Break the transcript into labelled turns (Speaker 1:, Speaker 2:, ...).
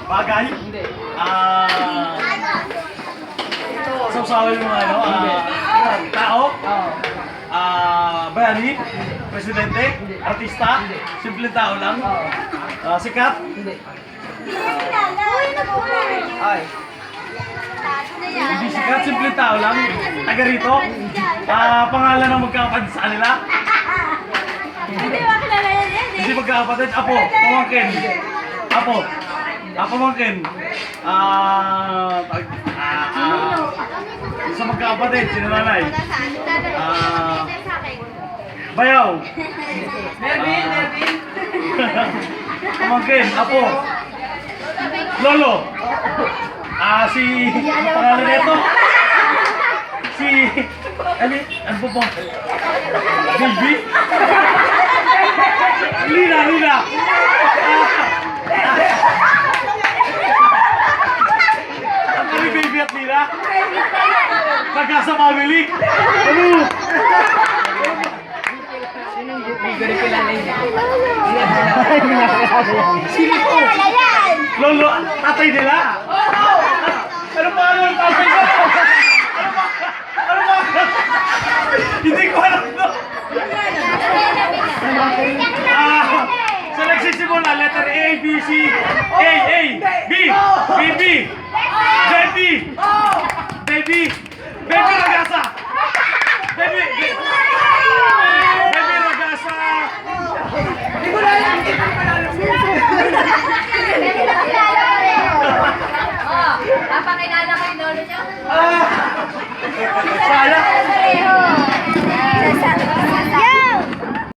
Speaker 1: Bagay?
Speaker 2: Hindi.
Speaker 1: Sawsawin mo ano? Tao?
Speaker 2: Oo.
Speaker 1: Bayani? Presidente? Artista? Simpleng tao lang? Sikat?
Speaker 2: Hindi.
Speaker 3: Ay.
Speaker 1: Hindi sikat, simpleng tao lang? Taga rito? Pangalan ng magkakapatid sa kanila? Hindi magkakapatid? Apo? Pamangkin? Apo? Pamangkin? Isa magkakapatid, sinananay? Bayaw?
Speaker 2: Nervin, Nervin.
Speaker 1: Pamangkin? Apo? Lolo? Si... Pangalan nito? Si... Ano po po? Baby? Lina! Ang kami baby at Lina? Nagkasa family? Ano?
Speaker 2: Hindi ko rin kilala niya.
Speaker 1: Sino po? Lolo, tatay nila? Ano pa ang tatay nila? Ano ba? Hindi ko alam to. So nagsisimula, letter A, B, C, A, B, B, Baby! Baby! Baby Ragasa! Baby Ragasa!
Speaker 2: Hindi ko na alam.
Speaker 4: Papakilala ko yung lolo niyo?
Speaker 1: Sayang!